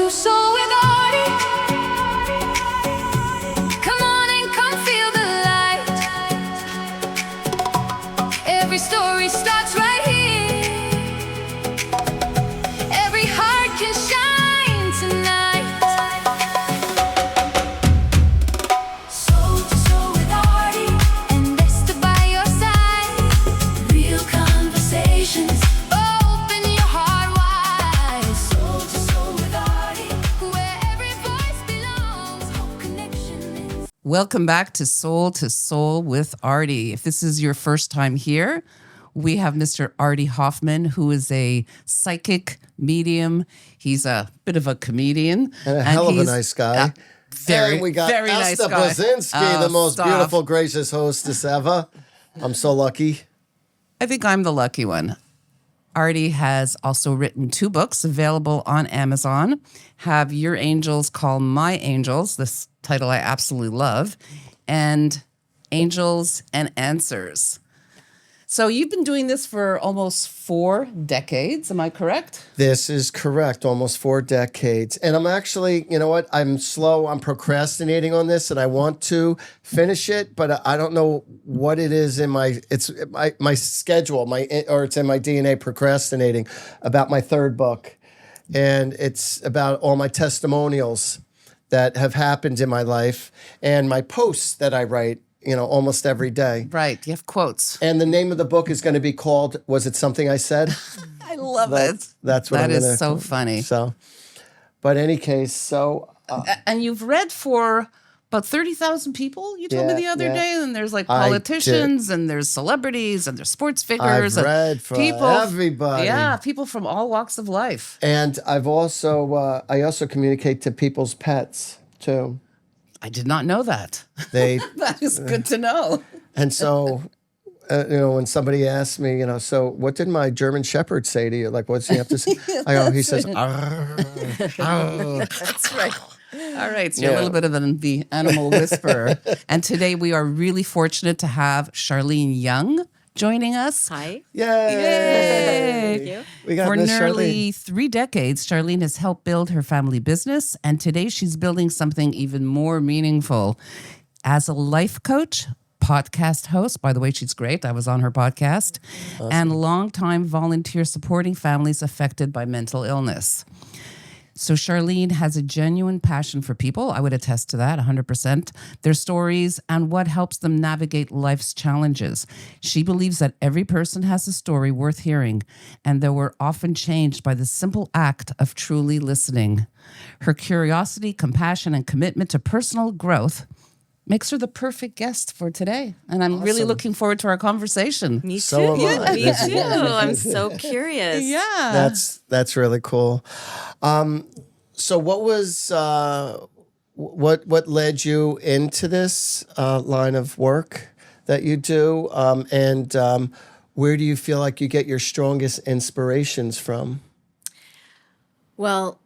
to Soul with Artie. Come on and come feel the light. Every story starts right here. Every heart can shine tonight. Soul to Soul with Artie and Esther by your side. Real conversations. Open your heart wide. Soul to Soul with Artie, where every voice belongs. Hope connection is. Welcome back to Soul with Artie. If this is your first time here, we have Mr. Artie Hoffman, who is a psychic medium. He's a bit of a comedian. And a hell of a he's nice guy. Very, and we got very nice Esther guy. Brzezinski, the most Stop. beautiful, gracious hostess ever. I'm so lucky. I think I'm the lucky one. Artie has also written 2 books available on Amazon. Have Your Angels Call My Angels. This title I absolutely love. And Angels and Answers. So you've been doing this for almost 4 decades. Am I correct? This is correct. Almost 4 decades. And I'm actually, you know what? I'm slow. I'm procrastinating on this and I want to finish it, but I don't know what it is in my schedule, or it's in my DNA procrastinating about my 3rd book. And it's about all my testimonials that have happened in my life and my posts that I write, almost every day. Right. You have quotes. And the name of the book is going to be called, Was It Something I Said? I love it. That's what That I'm is gonna, so funny. So, but any case, And you've read for about 30,000 people, you told me Yeah, the other yeah. day. And there's like I politicians and there's celebrities and there's sports figures. I've and read for everybody. Yeah, people from all walks of life. And I've also, I also communicate to people's pets too. I did not know that. They, That is good to know. and so, when somebody asks me, so what did my German Shepherd say to you? Like, what's he have to say? I go, he says, "Arr, arr." That's right. All right, so you're a Yeah. little bit of the animal whisperer. And today we are really fortunate to have Sharleen Young joining us. Hi. Yay! Thank you. We got For Miss nearly Sharleen. 3 decades, Sharleen has helped build her family business, and today she's building something even more meaningful. As a life coach, podcast host, by the way, she's great. I was on her podcast, and longtime volunteer supporting families affected by mental illness. So Sharleen has a genuine passion for people. I would attest to that 100%. Their stories and what helps them navigate life's challenges. She believes that every person has a story worth hearing and that we're often changed by the simple act of truly listening. Her curiosity, compassion, and commitment to personal growth makes her the perfect guest for today. And I'm really Awesome. looking forward to our conversation. Me too. So am I. Me too. I'm so curious. Yeah. That's really cool. So what was what led you into this line of work that you do, and where do you feel like you get your strongest inspirations from? Well,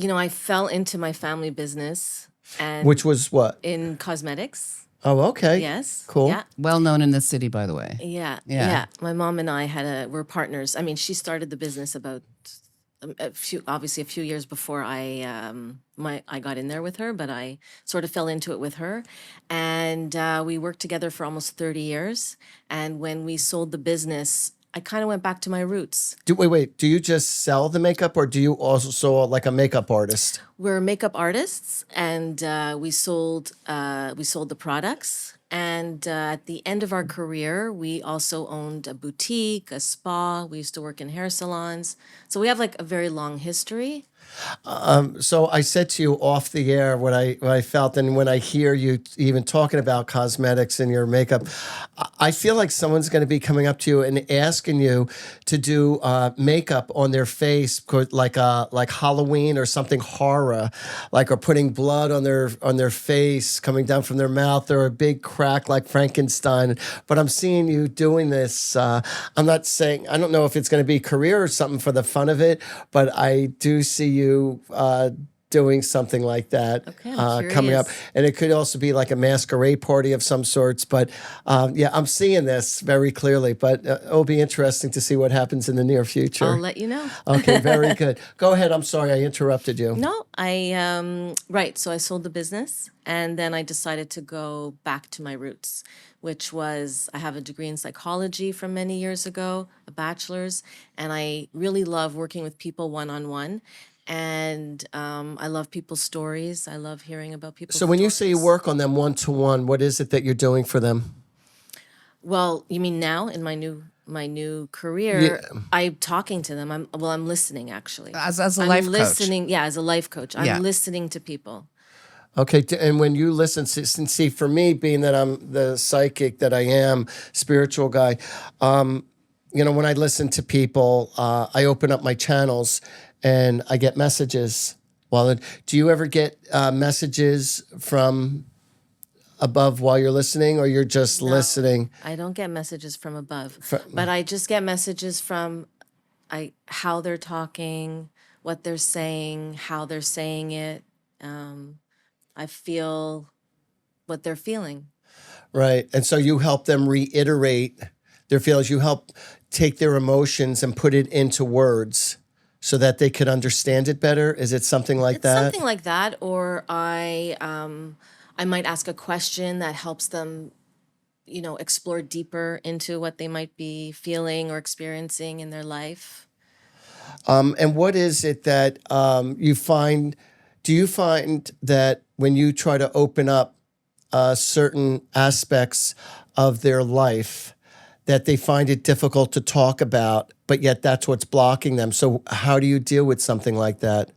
I fell into my family business and Which was what? in cosmetics. Oh, okay. Yes. Cool. Yeah. Well known in the city, by the way. Yeah. Yeah. Yeah. My mom and I were partners. I mean, she started the business about a few years before I got in there with her, but I sort of fell into it with her, and we worked together for almost 30 years. And when we sold the business, I kind of went back to my roots. Wait. Do you just sell the makeup, or do you also like a makeup artist? We're makeup artists, and we sold the products. And at the end of our career, we also owned a boutique, a spa. We used to work in hair salons. So we have like a very long history. So I said to you off the air what I felt, and when I hear you even talking about cosmetics and your makeup, I feel like someone's going to be coming up to you and asking you to do makeup on their face, like Halloween or something horror, like, or putting blood on their face coming down from their mouth, or a big crack like Frankenstein. But I'm seeing you doing this. I'm not saying, I don't know if it's going to be career or something for the fun of it, but I do see you doing something like that Okay, I'm coming up. curious. And it could also be like a masquerade party of some sorts. But yeah, I'm seeing this very clearly. But it'll be interesting to see what happens in the near future. I'll let you know. Okay, very good. Go ahead. I'm sorry I interrupted you. No, right. So I sold the business and then I decided to go back to my roots, which was I have a degree in psychology from many years ago, a bachelor's, and I really love working with people one on one. And I love people's stories. I love hearing about people's So when you say you stories. work on them one-to-one, what is it that you're doing for them? Well, you mean now in my new career, I'm talking to them. I'm listening actually. As a I'm life coach. listening, yeah, as a life coach. I'm Yeah. listening to people. Okay, and when you listen, see, for me, being that I'm the psychic that I am, spiritual guy, when I listen to people, I open up my channels and I get messages. Do you ever get messages from above while you're listening, or you're just listening? I don't get messages from above, but I just get messages from how they're talking, what they're saying, how they're saying it. I feel what they're feeling. Right. And so you help them reiterate their feelings. You help take their emotions and put it into words so that they could understand it better. Is it something like that? Something like that, or I might ask a question that helps them, explore deeper into what they might be feeling or experiencing in their life. And what is it that you find? Do you find that when you try to open up certain aspects of their life, that they find it difficult to talk about, but yet that's what's blocking them? So how do you deal with something like that?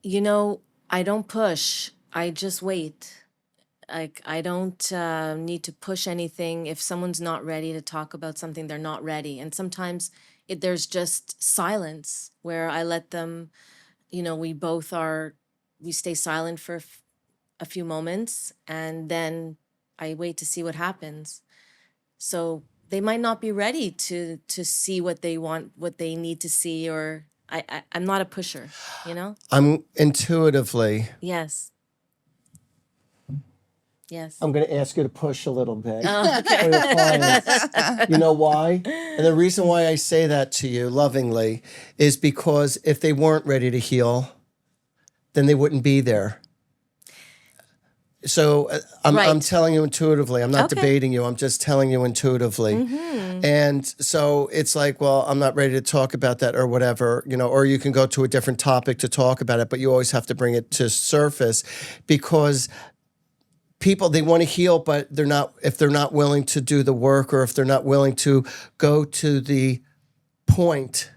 I don't push. I just wait. Like, I don't need to push anything. If someone's not ready to talk about something, they're not ready. And sometimes there's just silence where I let them, we stay silent for a few moments and then I wait to see what happens. So they might not be ready to see what they want, what they need to see, or I'm not a pusher, I'm intuitively. Yes. Yes. I'm going to ask you to push a little bit for your clients. You know why? And the reason why I say that to you lovingly is because if they weren't ready to heal, then they wouldn't be there. So I'm Right. telling you intuitively. I'm not Okay. debating you. I'm just telling you intuitively. And so it's like, well, I'm not ready to talk about that or whatever, or you can go to a different topic to talk about it, but you always have to bring it to surface because people, they want to heal, but if they're not willing to do the work, or if they're not willing to go to the point,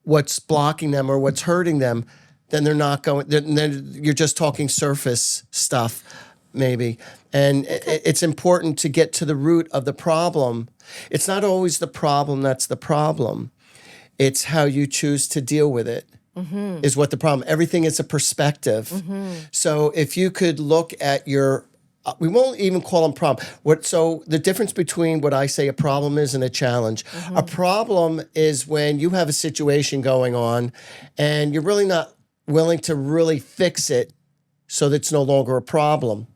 what's blocking them or what's hurting them, then they're not going, then you're just talking surface stuff, maybe. And it's important to get to the root of the problem. It's not always the problem that's the problem. It's how you choose to deal with it. Is what the problem. Everything is a perspective. So if you could look at we won't even call them problem. So the difference between what I say a problem is and a challenge. A problem is when you have a situation going on and you're really not willing to really fix it so that it's no longer a problem.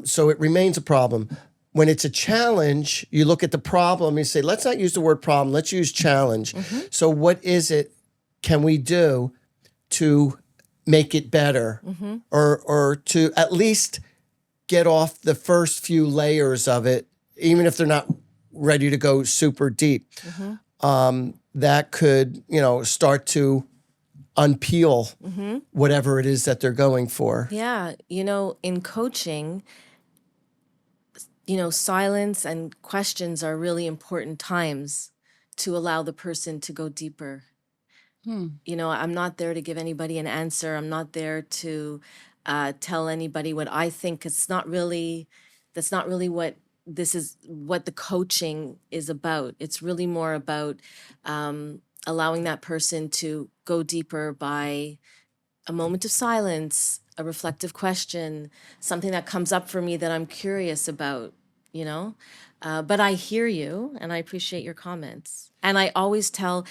So it remains a problem. When it's a challenge, you look at the problem and you say, let's not use the word problem, let's use challenge. So what is it can we do to make it better, or to at least get off the first few layers of it, even if they're not ready to go super deep? That could, start to unpeel whatever it is that they're going for. Yeah. In coaching, silence and questions are really important times to allow the person to go deeper. I'm not there to give anybody an answer. I'm not there to tell anybody what I think. That's not really what the coaching is about. It's really more about allowing that person to go deeper by a moment of silence, a reflective question, something that comes up for me that I'm curious about, But I hear you and I appreciate your comments. And I always tell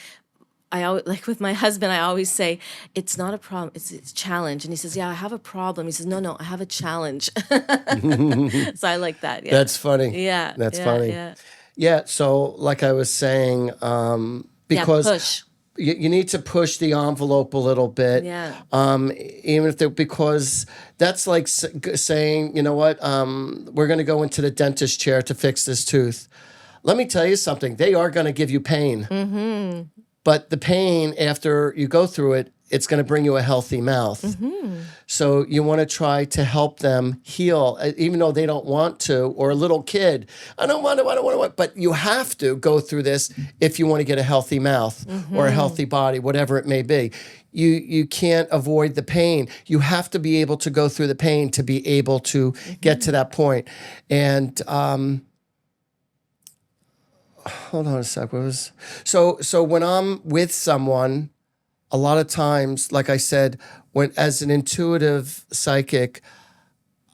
I always, like with my husband, I always say, it's not a problem, it's a challenge. And he says, yeah, I have a problem. He says, no, I have a challenge. So I like that. Yeah. That's funny. Yeah. That's yeah, funny. Yeah. Yeah. So, like I was saying, because push. you need to push the envelope a little bit. Yeah. Even if because that's like saying, you know what, we're going to go into the dentist chair to fix this tooth. Let me tell you something. They are going to give you pain. Mm-hmm. But the pain, after you go through it, it's going to bring you a healthy mouth. Mm-hmm. So you want to try to help them heal, even though they don't want to, or a little kid, I don't want to, but you have to go through this if you want to get a healthy mouth or a healthy body, whatever it may be. You can't avoid the pain. You have to be able to go through the pain to be able to get to that point. And hold on a sec. What was so when I'm with someone, a lot of times, like I said, when as an intuitive psychic,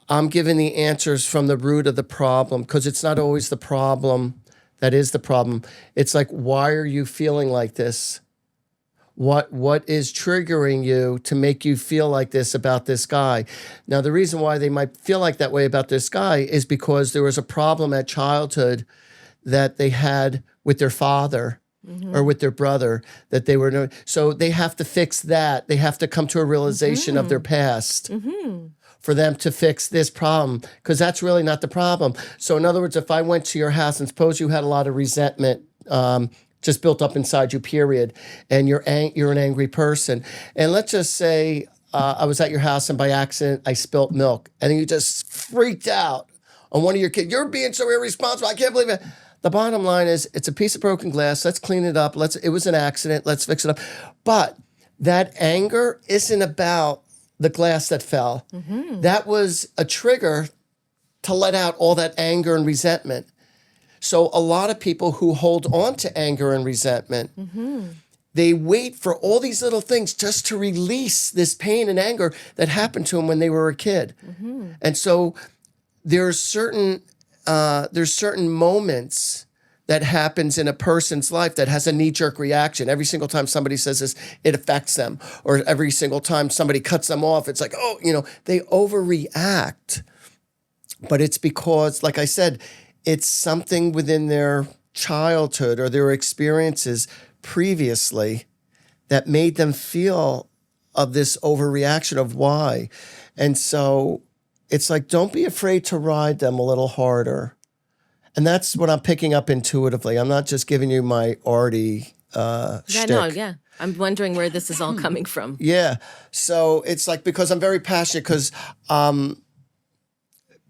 I'm given the answers from the root of the problem, because it's not always the problem that is the problem. It's like, why are you feeling like this? What is triggering you to make you feel like this about this guy? Now, the reason why they might feel like that way about this guy is because there was a problem at childhood that they had with their father or with their brother that they were. So they have to fix that. They have to come to a realization of their past for them to fix this problem, because that's really not the problem. So in other words, if I went to your house and suppose you had a lot of resentment just built up inside you, period, and you're an angry person, and let's just say I was at your house and by accident I spilt milk, and you just freaked out on one of your kids. You're being so irresponsible. I can't believe it. The bottom line is, it's a piece of broken glass. Let's clean it up. It was an accident. Let's fix it up. But that anger isn't about the glass that fell. Mm-hmm. That was a trigger to let out all that anger and resentment. So a lot of people who hold on to anger and resentment, they wait for all these little things just to release this pain and anger that happened to them when they were a kid. Mm-hmm. And so there's certain moments that happens in a person's life that has a knee-jerk reaction. Every single time somebody says this, it affects them. Or every single time somebody cuts them off, it's like, they overreact. But it's because, like I said, it's something within their childhood or their experiences previously that made them feel of this overreaction of why. And so it's like, don't be afraid to ride them a little harder. And that's what I'm picking up intuitively. I'm not just giving you my Artie shtick. Yeah. I'm wondering where this is all coming from. Yeah. So it's like, because I'm very passionate,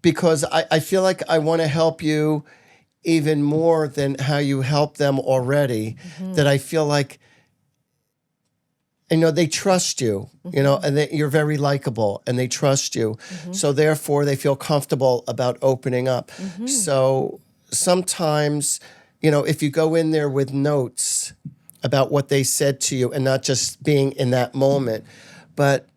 because I feel like I want to help you even more than how you help them already, that I feel like, they trust you, and you're very likable and they trust you. So therefore they feel comfortable about opening up. So sometimes, if you go in there with notes about what they said to you and not just being in that moment, but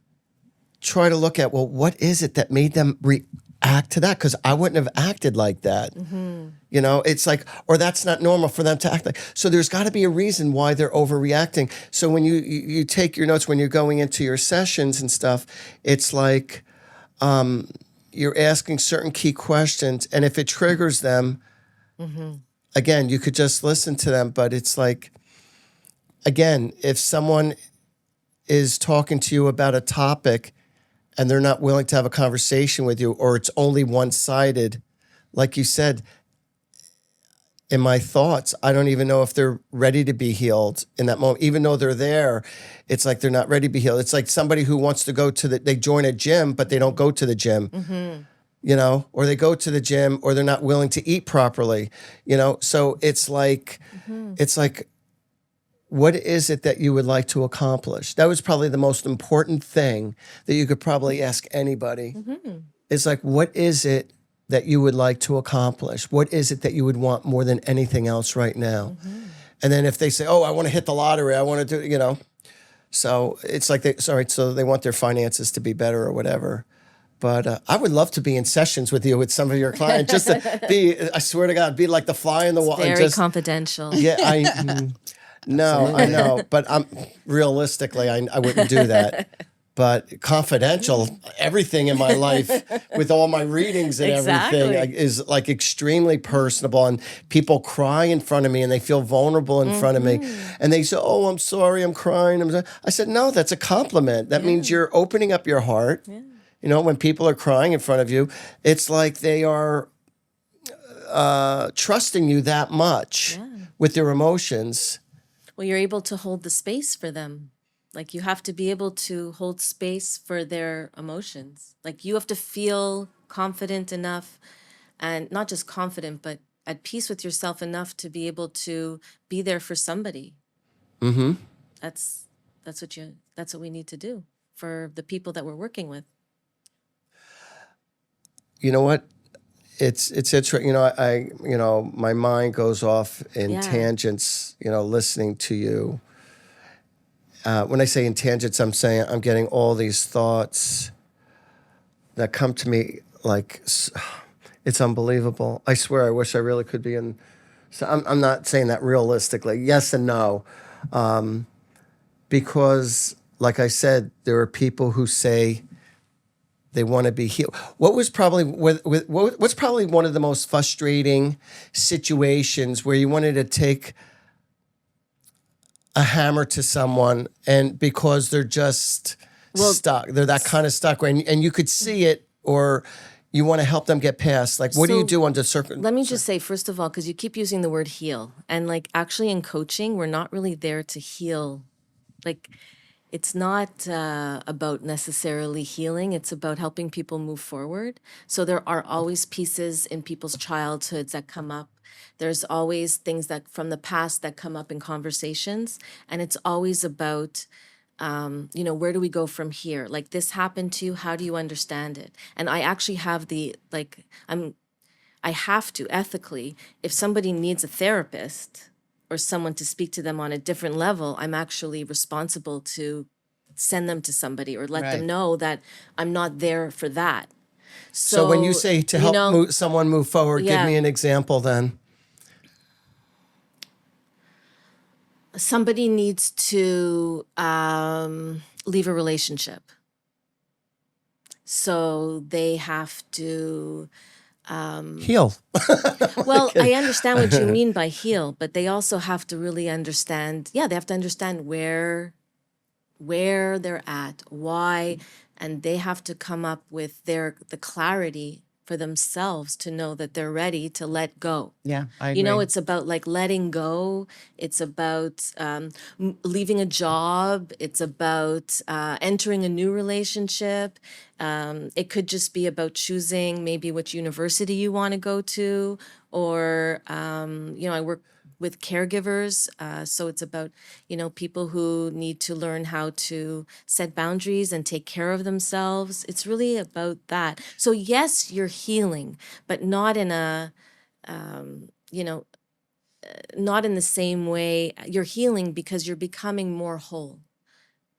try to look at, well, what is it that made them react to that? Because I wouldn't have acted like that. It's like, or that's not normal for them to act like. So there's got to be a reason why they're overreacting. So when you take your notes, when you're going into your sessions and stuff, it's like you're asking certain key questions. And if it triggers them, again, you could just listen to them. But it's like, again, if someone is talking to you about a topic and they're not willing to have a conversation with you, or it's only one-sided, like you said, in my thoughts, I don't even know if they're ready to be healed in that moment. Even though they're there, it's like they're not ready to be healed. It's like somebody who wants to go they join a gym, but they don't go to the gym, or they go to the gym, or they're not willing to eat properly, So it's like, what is it that you would like to accomplish? That was probably the most important thing that you could probably ask anybody. It's like, what is it that you would like to accomplish? What is it that you would want more than anything else right now? And then if they say, oh, I want to hit the lottery, I want to do, So it's like, so they want their finances to be better or whatever. But I would love to be in sessions with you with some of your clients, just to be, I swear to God, be like the fly in the wall. Very confidential. Yeah, No, I know, but realistically, I wouldn't do that. But confidential, everything in my life with all my readings and everything Exactly. is like extremely personable. And people cry in front of me and they feel vulnerable in front of me. And they say, "Oh, I'm sorry, I'm crying." I said, "No, that's a compliment. That means you're opening up your heart." You know, when people are crying in front of you, it's like they are trusting you that much with their emotions. Well, you're able to hold the space for them. Like you have to be able to hold space for their emotions. Like you have to feel confident enough, and not just confident, but at peace with yourself enough to be able to be there for somebody. Mm-hmm. That's that's what we need to do for the people that we're working with. You know what? It's interesting. You know, my mind goes off in Yeah. tangents. You know, listening to you. When I say in tangents, I'm saying I'm getting all these thoughts that come to me like it's unbelievable. I swear, I wish I really could be in. So I'm not saying that realistically. Yes and no, because like I said, there are people who say they want to be healed. What's probably one of the most frustrating situations where you wanted to take a hammer to someone and because they're just stuck, they're that kind of stuck, and you could see it, or you want to help them get past. Like, what do you So, do under certain? Let me just say, first of all, because you keep using the word heal, and like actually in coaching, we're not really there to heal. Like, it's not about necessarily healing, it's about helping people move forward. So there are always pieces in people's childhoods that come up. There's always things that from the past that come up in conversations. And it's always about, where do we go from here? Like this happened to you, how do you understand it? And I actually have I have to ethically, if somebody needs a therapist or someone to speak to them on a different level, I'm actually responsible to send them to somebody or let them know that I'm not there for that. So when you say to help someone move forward, give me an example then. Somebody needs to leave a relationship. So they have to Heal. well, I understand what you mean by heal, but they also have to really understand, they have to understand where they're at, why, and they have to come up with the clarity for themselves to know that they're ready to let go. Yeah, I agree. It's about like letting go. It's about leaving a job. It's about entering a new relationship. It could just be about choosing maybe which university you want to go to, or I work with caregivers. So it's about, people who need to learn how to set boundaries and take care of themselves. It's really about that. So yes, you're healing, but not in a, not in the same way. You're healing because you're becoming more whole,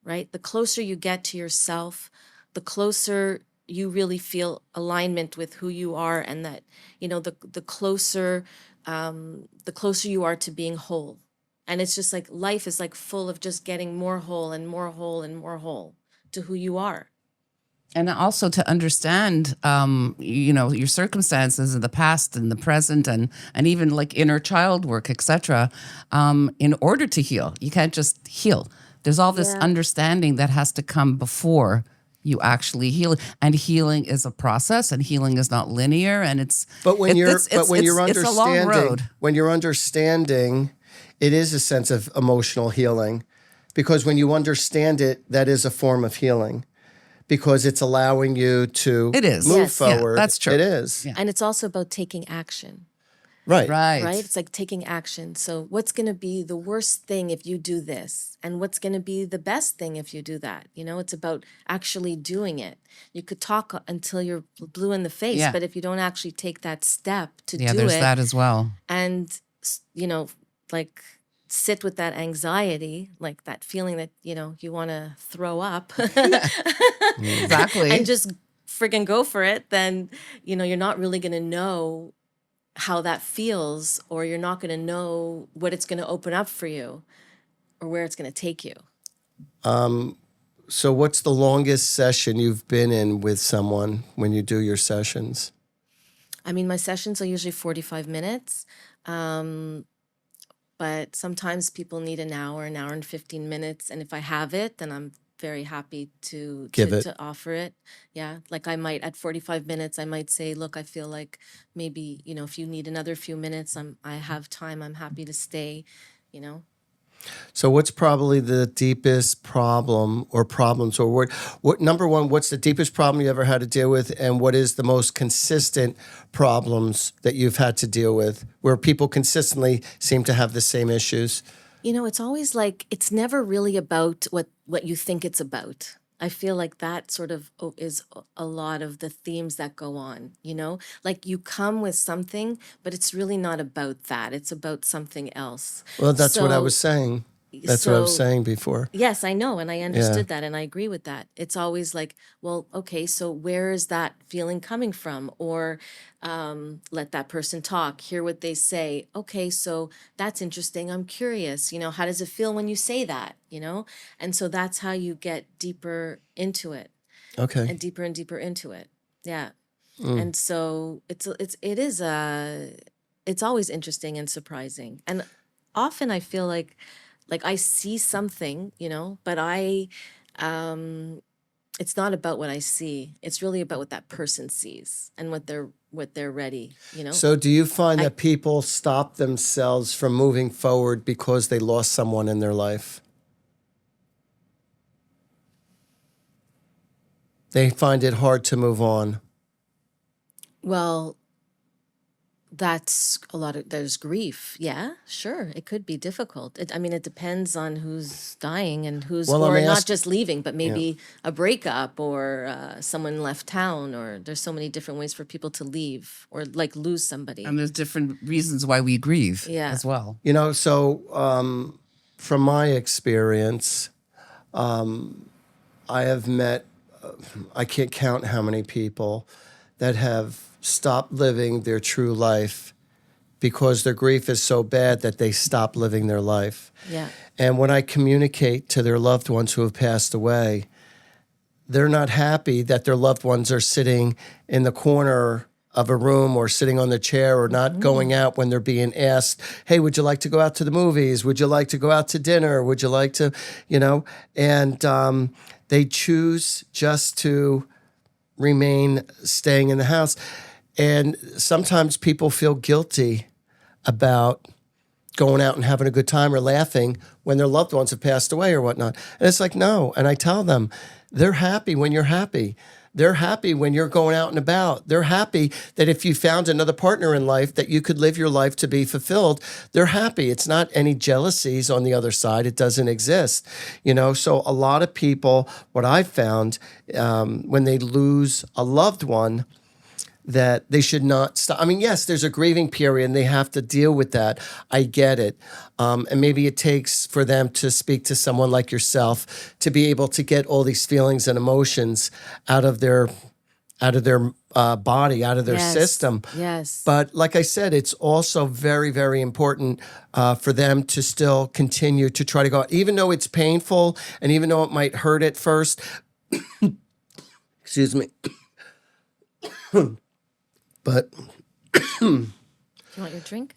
right? The closer you get to yourself, the closer you really feel alignment with who you are, and that, the closer you are to being whole. And it's just like life is like full of just getting more whole and more whole and more whole to who you are. And also to understand, your circumstances in the past and the present, and even like inner child work, etc. In order to heal, you can't just heal. There's all this understanding that has to come before you actually heal, and healing is a process, and healing is not linear, and it's a long road. When you're understanding, it is a sense of emotional healing, because when you understand it, that is a form of healing, because it's allowing you to move forward. Yeah, that's true. It is. Yeah. And it's also about taking action. Right. It's like taking action. So what's going to be the worst thing if you do this? And what's going to be the best thing if you do that? It's about actually doing it. You could talk until you're blue in the face, but if you don't actually take that step to do it. Yeah, there's that as well. And, like sit with that anxiety, like that feeling that, you want to throw up. Exactly. And just friggin' go for it. Then, you're not really going to know how that feels, or you're not going to know what it's going to open up for you. or where it's going to take you. So what's the longest session you've been in with someone when you do your sessions? I mean, my sessions are usually 45 minutes. But sometimes people need an hour and 15 minutes. And if I have it, then I'm very happy to Give it. to offer it. Yeah. Like I might at 45 minutes, I might say, look, I feel like maybe, if you need another few minutes, I have time. I'm happy to stay, you know. So what's probably the deepest problem or problems, or what number one, what's the deepest problem you ever had to deal with, and what is the most consistent problems that you've had to deal with where people consistently seem to have the same issues? It's always like it's never really about what you think it's about. I feel like that sort of is a lot of the themes that go on, Like you come with something, but it's really not about that. It's about something else. Well, that's what I So was saying. That's what I was so saying before. yes, I know, and I Yeah. understood that, and I agree with that. It's always like, well, okay, so where is that feeling coming from? Or let that person talk, hear what they say. Okay, so that's interesting. I'm curious. How does it feel when you say that? And so that's how you get deeper into it, Okay. and deeper into it. Yeah, Mm. and so it's always interesting and surprising, and often I feel like I see something, but it's not about what I see. It's really about what that person sees and what they're ready. So do you find I- that people stop themselves from moving forward because they lost someone in their life? They find it hard to move on. Well, that's there's grief. Yeah, sure. It could be difficult. It depends on who's dying and Well, or I'm not ask- just leaving, but maybe a breakup or someone left town, or there's so many different ways for people to leave or like lose somebody. And there's different reasons why we grieve Yeah. as well. From my experience, I have met, I can't count how many people that have stopped living their true life because their grief is so bad that they stop living their life. Yeah. And when I communicate to their loved ones who have passed away, they're not happy that their loved ones are sitting in the corner of a room or sitting on the chair or not going out when they're being asked, hey, would you like to go out to the movies? Would you like to go out to dinner? Would you like to, and they choose just to remain staying in the house. And sometimes people feel guilty about going out and having a good time or laughing when their loved ones have passed away or whatnot. And it's like, no. And I tell them, they're happy when you're happy. They're happy when you're going out and about. They're happy that if you found another partner in life, that you could live your life to be fulfilled. They're happy. It's not any jealousies on the other side. It doesn't exist. So a lot of people, what I've found, when they lose a loved one, that they should not stop. I mean, yes, there's a grieving period and they have to deal with that. I get it. And maybe it takes for them to speak to someone like yourself to be able to get all these feelings and emotions out of their body, out of their Yes. system. Yes. But like I said, it's also very, very important for them to still continue to try to go out, even though it's painful and even though it might hurt at first. Excuse me. But You want your drink?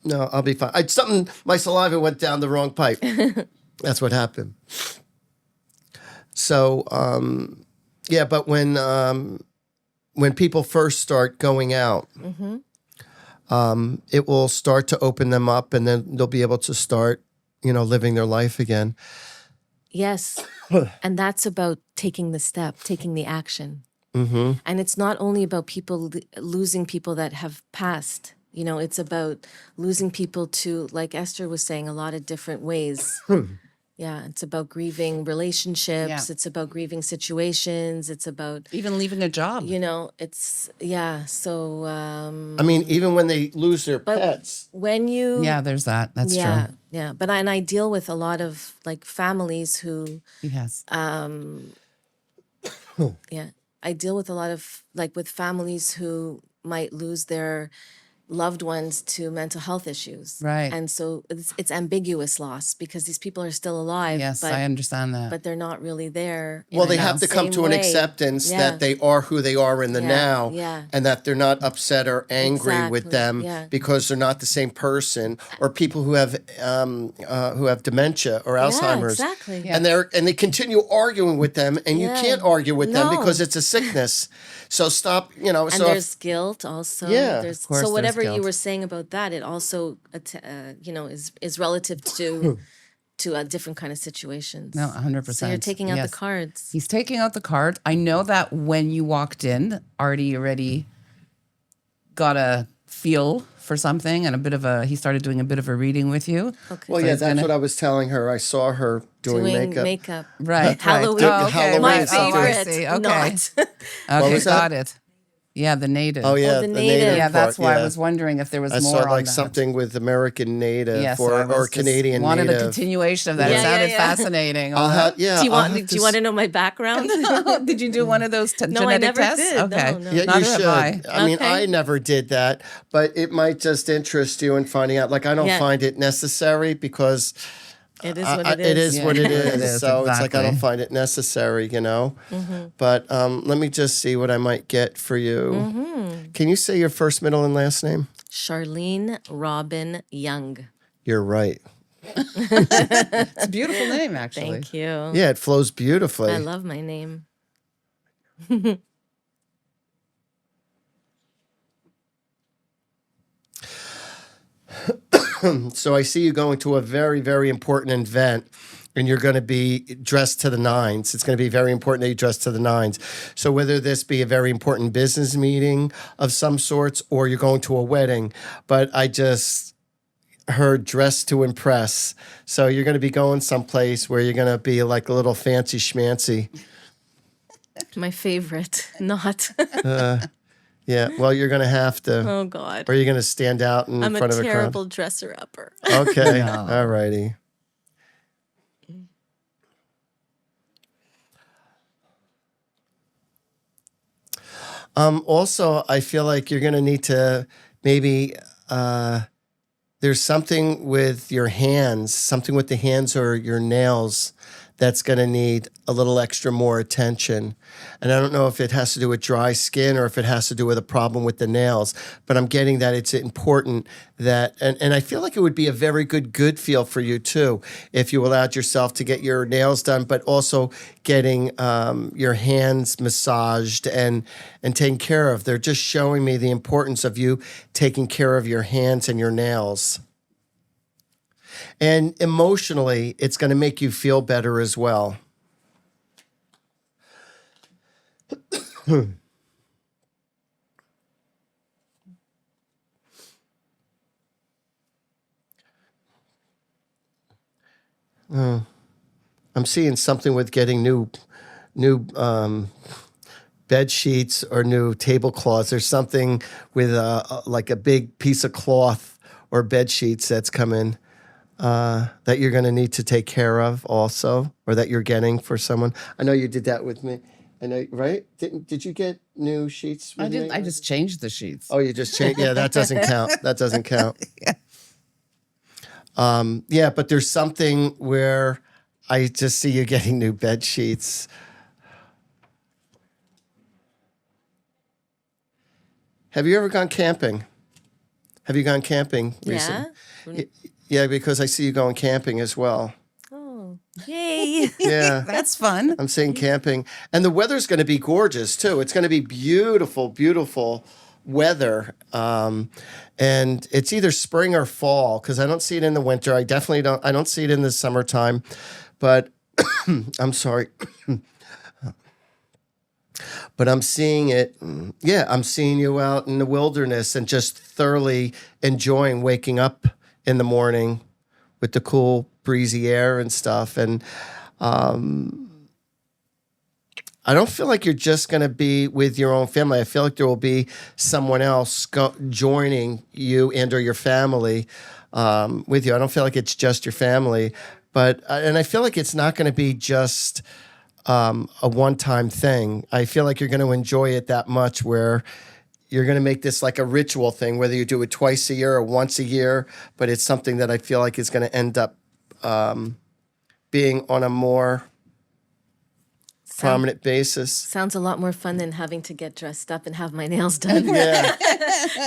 no, I'll be fine. My saliva went down the wrong pipe. That's what happened. So, but when people first start going out, it will start to open them up, and then they'll be able to start, living their life again. Yes. And that's about taking the step, taking the action. Mm-hmm. And it's not only about people losing people that have passed. It's about losing people to, like Esther was saying, a lot of different ways. Yeah, it's about grieving relationships. Yeah. It's about grieving situations. It's about, Even leaving a job. So I mean, even when they lose their But- pets. when you, Yeah, there's that. That's yeah, true. yeah. But I deal with a lot of like families who, Yes. yeah, I deal with a lot of with families who might lose their loved ones to mental health issues. Right. And so it's ambiguous loss because these people are still alive. Yes, but, I understand that. but they're not really there. Well, in they the have to come same to an way. acceptance Yeah. that they are who they are in the Yeah, now, yeah. and that they're not upset or angry with Exactly, them yeah. because they're not the same person, or people who have dementia or Alzheimer's, exactly. Yeah. and they continue arguing with them, and you Yeah. can't argue with them No. because it's a sickness. So stop, And so there's guilt also. Yeah, There's, of course so there's whatever you guilt. were saying about that, it also, is relative to a different kind of situations. No, 100%. So you're taking out Yes. the cards. He's taking out the card. I know that when you walked in, Artie already got a feel for something and he started doing a bit of a reading with you. Okay. well, So yeah, he's that's gonna- what I was telling her. I saw her doing makeup. Right. Halloween. Right. Oh, okay. Halloween My Right. Oh, I favorite. see. Okay. Not. Okay. was that? Got it. Yeah, the native. Oh yeah, the the native. native. Yeah, that's part, why yeah. I was wondering if there was I more saw on like that. something with American Native Yes, or, I was or just Canadian wanted Native. a continuation of that. Yeah, It sounded yeah, yeah. fascinating. I'll have, yeah. Do you I'll want? have Do you want to know my background? Did you do one of those No, I genetic never tests? did. Okay. No, no. Yeah, Neither you have should. I. I mean, Okay. I never did that, but it might just interest you in finding out. Like, I don't Yeah. find it necessary because It is what it is. it is Yeah, what it it is. is, So it's like I don't exactly. find it necessary, Mm-hmm. But let me just see what I might get for you. Mm-hmm. Can you say your first, middle, and last name? Sharleen Robin Young. You're right. It's a beautiful name, actually. Thank you. Yeah, it flows beautifully. I love my name. So I see you going to a very, very important event, and you're going to be dressed to the nines. It's going to be very important that you dress to the nines. So whether this be a very important business meeting of some sorts or you're going to a wedding, but I just heard dress to impress. So you're going to be going someplace where you're going to be like a little fancy schmancy. My favorite. Not. Yeah, well, you're going to have to. Oh God. Or you're going to stand out in I'm a front of a crowd. terrible dresser upper. Okay, all righty. Also, I feel like you're going to need to maybe, there's something with your hands, something with the hands or your nails that's going to need a little extra more attention. And I don't know if it has to do with dry skin or if it has to do with a problem with the nails, but I'm getting that it's important that, and I feel like it would be a very good feel for you too, if you allowed yourself to get your nails done, but also getting your hands massaged and taken care of. They're just showing me the importance of you taking care of your hands and your nails. And emotionally, it's going to make you feel better as well. I'm seeing something with getting new bed sheets or new tablecloths. There's something with like a big piece of cloth or bed sheets that's coming that you're going to need to take care of also, or that you're getting for someone. I know you did that with me. I know, right? Did you get new sheets? With me? I just changed the sheets. Oh, you just changed. Yeah, that doesn't count. That doesn't count. Yeah, but there's something where I just see you getting new bed sheets. Have you ever gone camping? Have you gone camping recently? Yeah. Yeah, because I see you going camping as well. Oh, yay. Yeah. That's fun. I'm saying camping. And the weather's going to be gorgeous, too. It's going to be beautiful, beautiful weather. And it's either spring or fall, because I don't see it in the winter. I don't see it in the summertime. But I'm sorry. But I'm seeing it. Yeah, I'm seeing you out in the wilderness and just thoroughly enjoying waking up in the morning with the cool, breezy air and stuff. And I don't feel like you're just going to be with your own family. I feel like there will be someone else joining you and or your family with you. I don't feel like it's just your family. And I feel like it's not going to be just a one-time thing. I feel like you're going to enjoy it that much where you're going to make this like a ritual thing, whether you do it twice a year or once a year, but it's something that I feel like is going to end up being on a more prominent basis. Sounds a lot more fun than having to get dressed up and have my nails done. Yeah.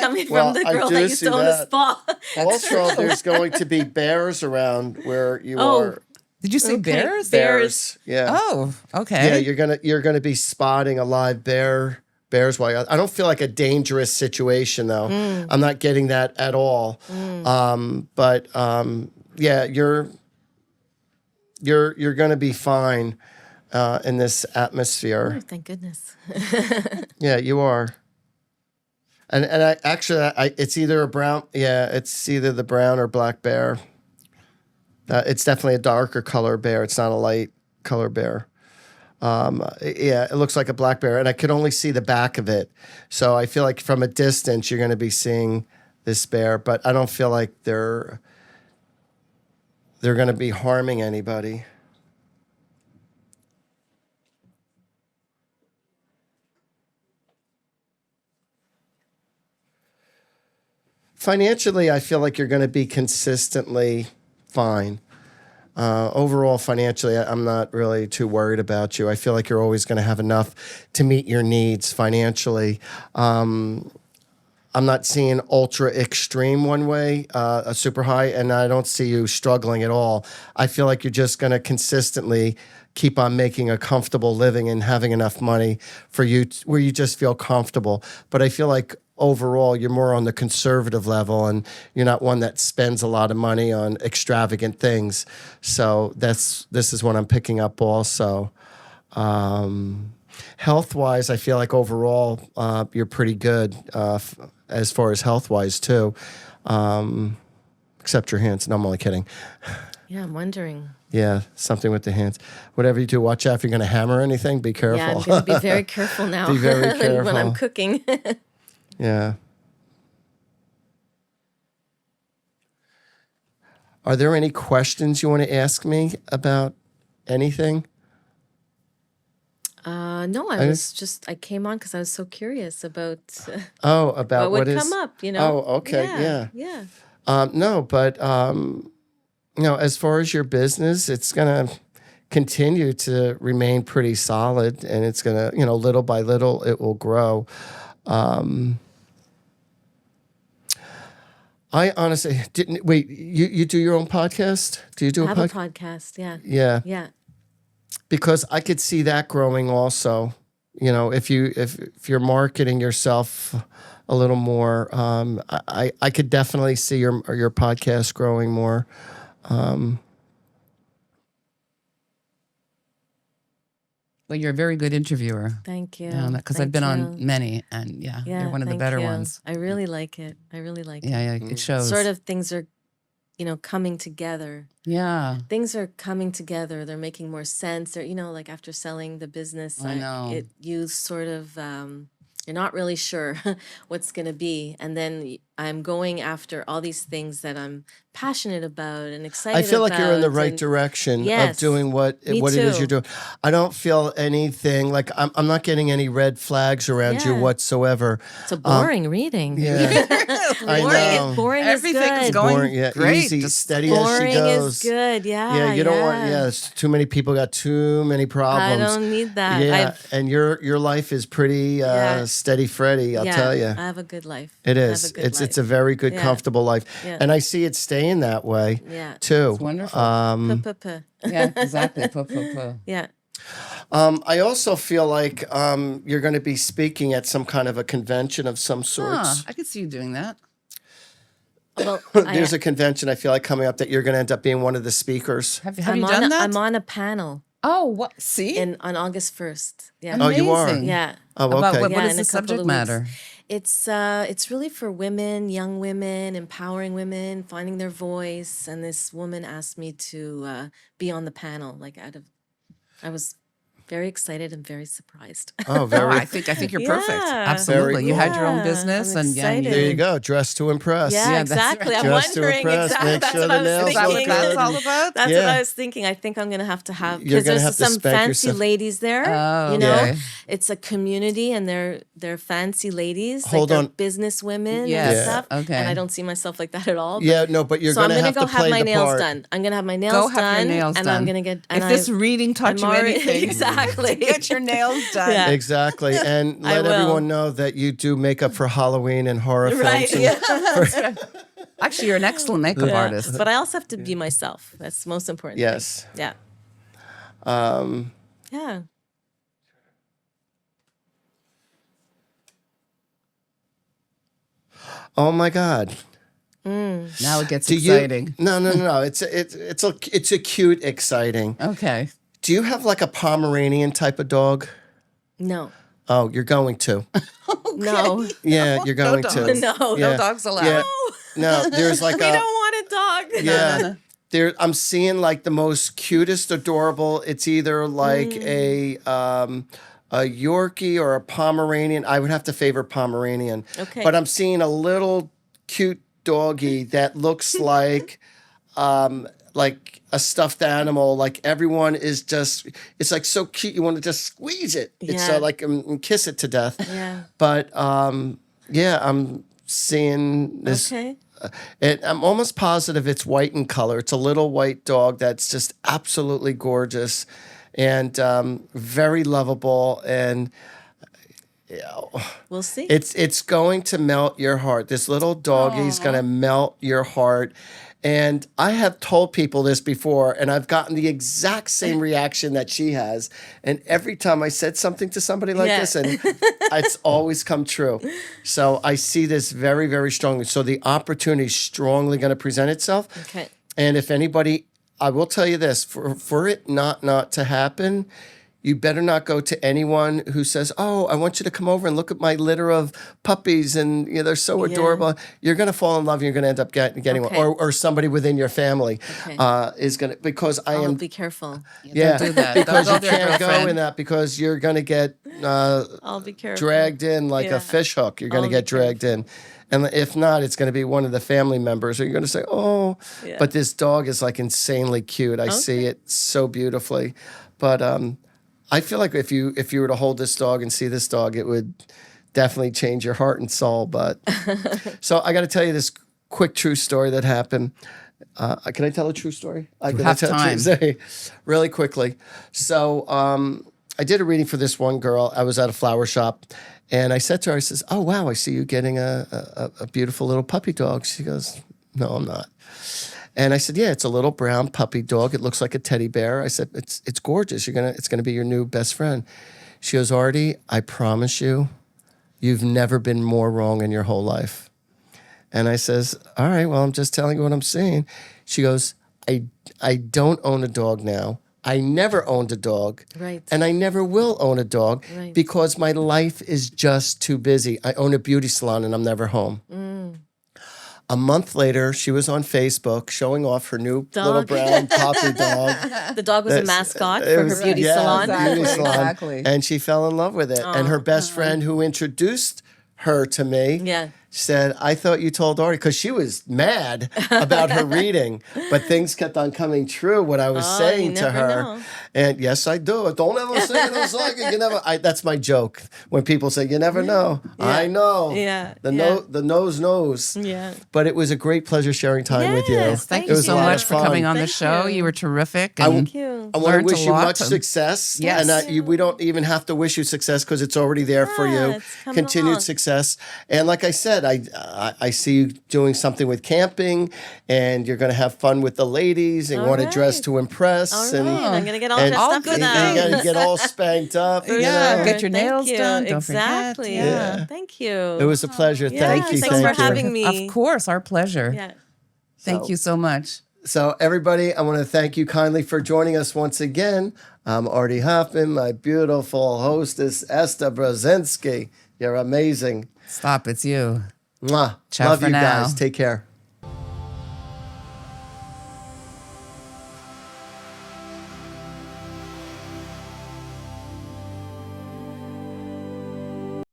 Coming Well, from the I girl do that used see to own a that. spa. Also, there's going to be bears around where you Oh. are. Did you say Okay. bears? Bears. Yeah. Oh, okay. Yeah, you're gonna be spotting a live bears while I don't feel like a dangerous situation though. I'm not getting that at all. But yeah, you're gonna be fine in this atmosphere. Oh, thank goodness. Yeah, you are. And I actually it's either a brown. Yeah, it's either the brown or black bear. It's definitely a darker color bear. It's not a light color bear. Yeah, it looks like a black bear, and I could only see the back of it. So I feel like from a distance, you're going to be seeing this bear, but I don't feel like they're going to be harming anybody. Financially, I feel like you're going to be consistently fine. Overall, financially, I'm not really too worried about you. I feel like you're always going to have enough to meet your needs financially. I'm not seeing ultra extreme one way, a super high, and I don't see you struggling at all. I feel like you're just going to consistently keep on making a comfortable living and having enough money for you where you just feel comfortable. But I feel like overall you're more on the conservative level and you're not one that spends a lot of money on extravagant things. So this is what I'm picking up also. Health-wise, I feel like overall you're pretty good as far as health-wise too, except your hands. No, I'm only kidding. Yeah, I'm wondering. Yeah, something with the hands. Whatever you do, watch out if you're going to hammer anything. Be careful. Yeah, I'm going to be very careful now. Be very when careful. I'm cooking. Yeah. Are there any questions you want to ask me about anything? No, I came on because I was so curious about About what would what is come up, you know? Oh, okay, yeah. Yeah. No, but as far as your business, it's gonna continue to remain pretty solid, and it's gonna, little by little, it will grow. I honestly didn't wait. You do your own podcast? Do you do I a have a podcast? podcast, yeah. Yeah, Yeah. because I could see that growing also. If you're marketing yourself a little more, I could definitely see your podcast growing more. Well, you're a very good interviewer. Thank you. Because I've been Thank on you. many, and yeah, Yeah, you're one of the thank better you. ones. I really like it. I really like it. Yeah, it shows. Sort of things are, coming together. Yeah. Things are coming together. They're making more sense. They're, like after selling the business, I know. you sort of, you're not really sure what's going to be. And then I'm going after all these things that I'm passionate about and excited I feel like you're in the about, right and- direction of Yes, doing what me it is too. you're doing. I don't feel anything like I'm not getting any red flags around you Yeah. whatsoever. It's a boring reading. Yeah, I know. Boring is Everything is good. going Boring, yeah, great. easy, Just steady Boring as she goes. is good. Yeah. Yeah, you don't want. Yeah, it's too many people got too many I problems. don't need that. Yeah, and your life is pretty Yeah. steady, Freddy. I'll tell you, I have a good life. it I have is. a good It's life. a very good, Yeah. comfortable life, Yeah. and I see it staying that way Yeah. too. It's wonderful. Puh. Yeah, exactly. Puh, puh, puh. Yeah. I also feel like you're going to be speaking at some kind of a convention of some sorts. I could see you doing that. Well, There's a convention I feel like coming up that you're going to end up being one of the speakers. Have I'm you on done that? I'm on a panel Oh, what? See? on August 1st. Yeah. Oh, you are? Amazing. Yeah. Oh, About okay. what Yeah, is in the a couple subject of weeks. matter? It's really for women, young women, empowering women, finding their voice. And this woman asked me to be on the panel. I was Very excited and very surprised. Oh, Oh, very. I think you're perfect. Yeah. Absolutely. Very You had your own cool. business, I'm and excited. There you go. Dress to impress. Yeah, Yeah, that's exactly. right. I'm Just to wondering impress, exactly. make That's sure what the I was nails Is that what thinking. that's good. all about? That's Yeah. what I was thinking. I think I'm gonna have to have You're because gonna there's have to some spank fancy yourself. ladies there. Oh, you know, okay. it's a community, and they're fancy ladies. Hold like on. they're business women Yes. and stuff. Okay. And I don't see myself like that at all. Yeah, no, but you're so I'm gonna gonna have go to play have my the nails part. done. I'm gonna have my nails Go done. have your nails and done. I'm gonna get. If And this reading taught I'm you already- anything, exactly. get your nails done. Yeah. Exactly, and I let will. everyone know that you do makeup for Halloween and horror Right. films. Yeah. Actually, you're an excellent makeup Yeah. artist. But I also have to be myself. That's the most important. Yes. Thing. Yeah. Yeah. Oh my God. Now it gets Do exciting. you? No. It's a cute, exciting. Okay. Do you have like a Pomeranian type of dog? No. Oh, you're going to. No. Yeah, you're going dogs. to. No. Yeah. No dogs allowed. Yeah. No, there's like We a. don't want a dog. Yeah. There, I'm seeing like the most cutest, adorable. It's either like a Yorkie or a Pomeranian. I would have to favor Pomeranian. Okay. But I'm seeing a little cute doggy that looks like a stuffed animal. Like everyone is just, it's like so cute. You want to just squeeze it. It's Yeah. like and kiss it to death. Yeah. But yeah, I'm seeing this. Okay. I'm almost positive it's white in color. It's a little white dog that's just absolutely gorgeous and very lovable. And We'll see. it's going to melt your heart. This little doggie's going to melt your heart. And I have told people this before, and I've gotten the exact same reaction that she has. And every time I said something to somebody like Yeah. this, and it's always come true. So I see this very, very strongly. So the opportunity is strongly going to present itself. Okay. And if anybody, I will tell you this, for it not to happen, you better not go to anyone who says, "Oh, I want you to come over and look at my litter of puppies, and they're so adorable." You're going to fall in love, and you're going to end up getting Okay. one, or somebody within your family Okay. is going to, because I I'll am, be careful. yeah, do that. because Don't you go there, can't go girlfriend. in that because you're going to get I'll be careful. dragged in like Yeah. a fish hook. You're going to I'll be get dragged in. And if not, it's going to be one of the family members. Or you're going to say, "Oh," Yeah. but this dog is like insanely cute. I see it so beautifully. But I feel like if you were to hold this dog and see this dog, it would definitely change your heart and soul. But so I got to tell you this quick true story that happened. Can I tell a true story? I can have tell a true time. story really quickly. So I did a reading for this one girl. I was at a flower shop, and I said to her, I says, "Oh wow, I see you getting a beautiful little puppy dog." She goes, "No, I'm not." And I said, "Yeah, it's a little brown puppy dog. It looks like a teddy bear." I said, "It's gorgeous. It's gonna be your new best friend." She goes, "Artie, I promise you, you've never been more wrong in your whole life." And I says, "All right, well, I'm just telling you what I'm seeing." She goes, I don't own a dog now. I never owned a dog. Right. And I never will own a dog Right. because my life is just too busy. I own a beauty salon and I'm never home." A month later, she was on Facebook showing off her new little Dog. brown puppy dog. The dog was a mascot for her beauty salon. Beauty salon. Exactly. And she fell in love with it. And her best friend who introduced her to me Yeah. said, "I thought you told Artie," because she was mad about her reading, but things kept on coming true, what I was saying to never her. know. And yes, I do. Don't ever say it was like it. You never. That's my joke. When people say, "You never know," I know. Yeah, The yeah. the nose knows. Yeah. But it was a great pleasure sharing time with you. Yes, Thank It you was so a lot much of for fun. coming on the Thank show. you. You were terrific. Thank you. I want to learned wish a you lot. much success. Yes. And we don't even have to wish you success because it's already there for Yeah, you. it's coming Continued along. success. And like I said, I see you doing something with camping, and you're going to have fun with the ladies, and you All want to dress right. to impress. All and right. I'm going to get all and dressed all up for good that. you got to get all spanked up. you Yeah, know? get your Thank nails you. done. Don't forget. Exactly. Yeah. Yeah. Thank you. It was a pleasure. Yeah, Thank you. thanks Thank for you. having me. Of course, our pleasure. Yeah. Thank you so much. So, everybody, I want to thank you kindly for joining us once again. I'm Artie Hoffman, my beautiful hostess, Esther Brzezinski. You're amazing. Stop, it's you. Mwah. Ciao Love for you now. guys. Take care.